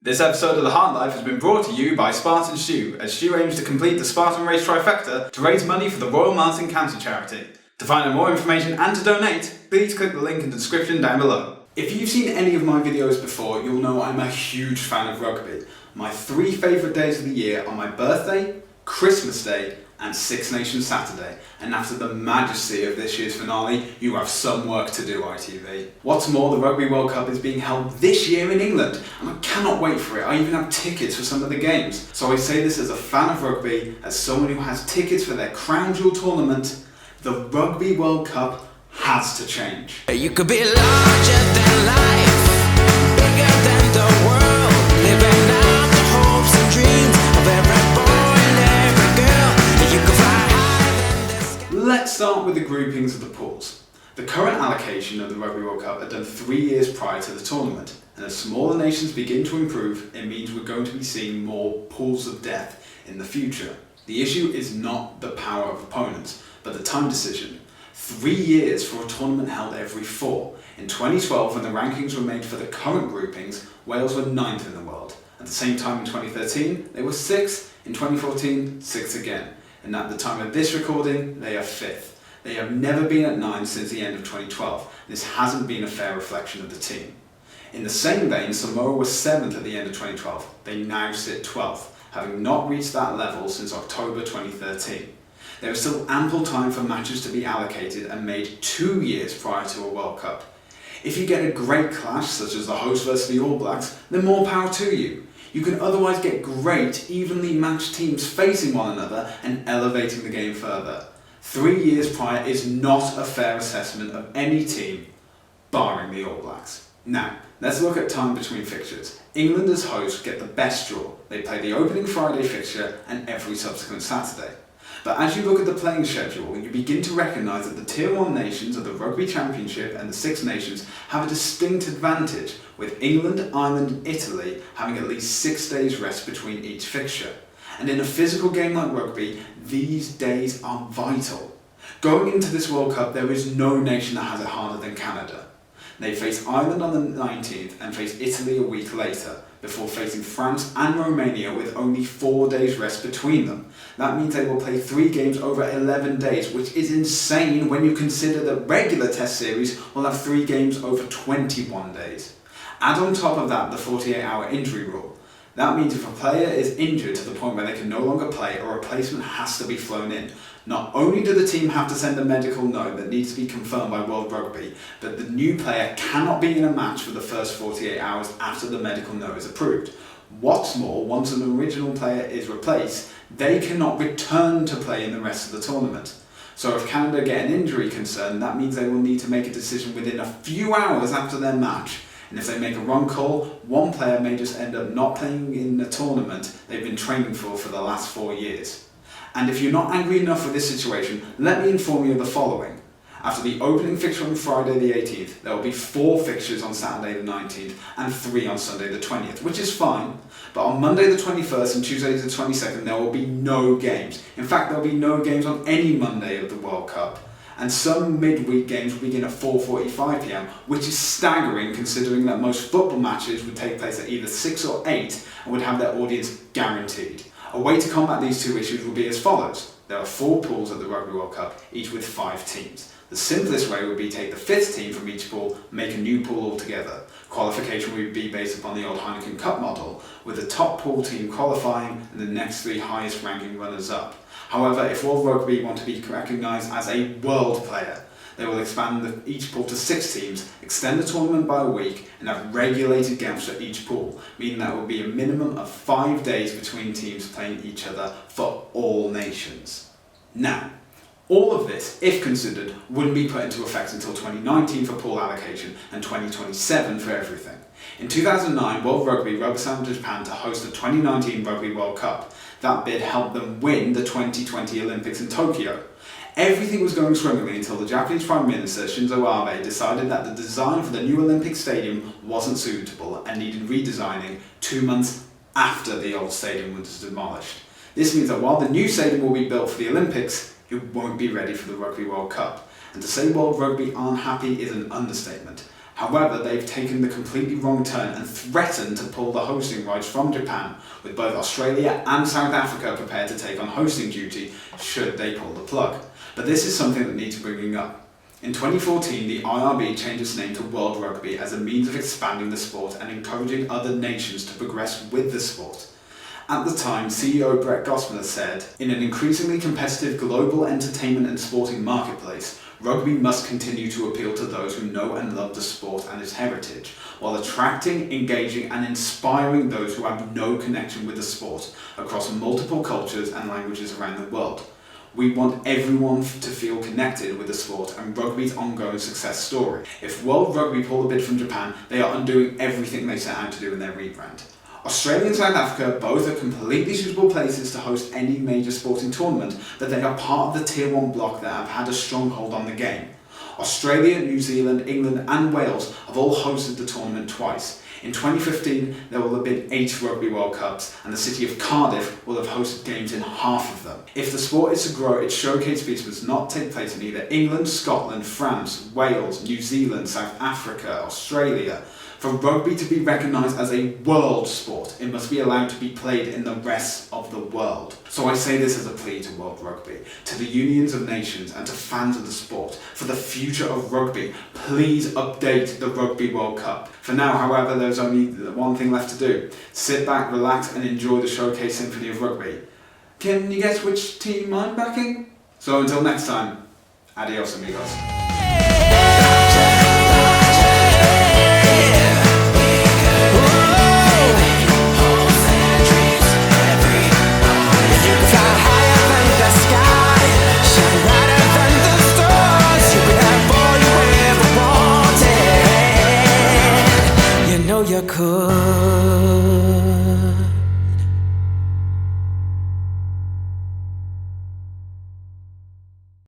This episode of The Hard Life has been brought to you by Spartan Stew, as Stew aims to complete the Spartan Race trifecta to raise money for the Royal Martin Cancer Charity. To find out more information and to donate, please click the link in the description down below. If you've seen any of my videos before, you'll know I'm a huge fan of rugby. My three favourite days of the year are my birthday, Christmas Day, and Six Nations Saturday, and after the majesty of this year's finale, you have some work to do, ITV. What's more, the Rugby World Cup is being held this year in England, and I cannot wait for it. I even have tickets for some of the games. So I say this as a fan of rugby, as someone who has tickets for their crown jewel tournament. The Rugby World Cup has to change. You could be larger than life, bigger than the world, living out the hopes and dreams of every boy and every girl. You could fly higher than the sky. Let's start with the groupings of the pools. The current allocation of the Rugby World Cup are done 3 years prior to the tournament, and as smaller nations begin to improve, it means we're going to be seeing more pools of death in the future. The issue is not the power of opponents, but the time decision. 3 years for a tournament held every 4. In 2012, when the rankings were made for the current groupings, Wales were 9th in the world. At the same time in 2013, they were 6th, in 2014, 6th again. And at the time of this recording, they are 5th. They have never been at 9 since the end of 2012. This hasn't been a fair reflection of the team. In the same vein, Samoa was 7th at the end of 2012. They now sit 12th, having not reached that level since October 2013. There is still ample time for matches to be allocated and made 2 years prior to a World Cup. If you get a great clash, such as the host versus the All Blacks, then more power to you. You can otherwise get great, evenly matched teams facing one another and elevating the game further. 3 years prior is not a fair assessment of any team, barring the All Blacks. Now, let's look at time between fixtures. England as hosts get the best draw. They play the opening Friday fixture and every subsequent Saturday. But as you look at the playing schedule, you begin to recognise that the Tier 1 nations of the Rugby Championship and the Six Nations have a distinct advantage, with England, Ireland and Italy having at least 6 days rest between each fixture. And in a physical game like rugby, these days are vital. Going into this World Cup, there is no nation that has it harder than Canada. They face Ireland on the 19th and face Italy a week later, before facing France and Romania with only 4 days rest between them. That means they will play 3 games over 11 days, which is insane when you consider that regular test series will have 3 games over 21 days. Add on top of that the 48-hour injury rule. That means if a player is injured to the point where they can no longer play, a replacement has to be flown in. Not only do the team have to send a medical note that needs to be confirmed by World Rugby, but the new player cannot be in a match for the first 48 hours after the medical note is approved. What's more, once an original player is replaced, they cannot return to play in the rest of the tournament. So if Canada get an injury concern, that means they will need to make a decision within a few hours after their match. And if they make a wrong call, one player may just end up not playing in the tournament they've been training for the last 4 years. And if you're not angry enough with this situation, let me inform you of the following. After the opening fixture on Friday the 18th, there will be 4 fixtures on Saturday the 19th and 3 on Sunday the 20th, which is fine. But on Monday the 21st and Tuesday the 22nd, there will be no games. In fact, there will be no games on any Monday of the World Cup. And some midweek games will begin at 4:45 PM, which is staggering considering that most football matches would take place at either 6 or 8 and would have their audience guaranteed. A way to combat these 2 issues will be as follows. There are 4 pools at the Rugby World Cup, each with 5 teams. The simplest way would be take the 5th team from each pool, make a new pool altogether. Qualification would be based upon the old Heineken Cup model, with the top pool team qualifying and the next 3 highest ranking runners up. However, if World Rugby want to be recognised as a world player, they will expand each pool to 6 teams, extend the tournament by a week, and have regulated games for each pool, meaning that will be a minimum of 5 days between teams playing each other for all nations. Now, all of this, if considered, wouldn't be put into effect until 2019 for pool allocation and 2027 for everything. In 2009, World Rugby rubber-stamped Japan to host the 2019 Rugby World Cup. That bid helped them win the 2020 Olympics in Tokyo. Everything was going swimmingly until the Japanese Prime Minister Shinzo Abe decided that the design for the new Olympic stadium wasn't suitable and needed redesigning 2 months after the old stadium was demolished. This means that while the new stadium will be built for the Olympics, it won't be ready for the Rugby World Cup. And to say World Rugby aren't happy is an understatement. However, they've taken the completely wrong turn and threatened to pull the hosting rights from Japan, with both Australia and South Africa prepared to take on hosting duty should they pull the plug. But this is something that needs bringing up. In 2014, the IRB changed its name to World Rugby as a means of expanding the sport and encouraging other nations to progress with the sport. At the time, CEO Brett Gospeler said, "In an increasingly competitive global entertainment and sporting marketplace, rugby must continue to appeal to those who know and love the sport and its heritage, while attracting, engaging and inspiring those who have no connection with the sport across multiple cultures and languages around the world. We want everyone to feel connected with the sport and rugby's ongoing success story. If World Rugby pull a bid from Japan, they are undoing everything they set out to do in their rebrand. Australia and South Africa both are completely suitable places to host any major sporting tournament, but they are part of the Tier 1 bloc that have had a stronghold on the game. Australia, New Zealand, England and Wales have all hosted the tournament twice. In 2015, there will have been 8 Rugby World Cups, and the city of Cardiff will have hosted games in half of them. If the sport is to grow, its showcase feats must not take place in either England, Scotland, France, Wales, New Zealand, South Africa, Australia. For rugby to be recognised as a world sport, it must be allowed to be played in the rest of the world. So I say this as a plea to World Rugby, to the unions of nations and to fans of the sport. For the future of rugby, please update the Rugby World Cup. For now, however, there's only one thing left to do. Sit back, relax and enjoy the showcase symphony of rugby. Can you guess which team I'm backing? So until next time, adios amigos.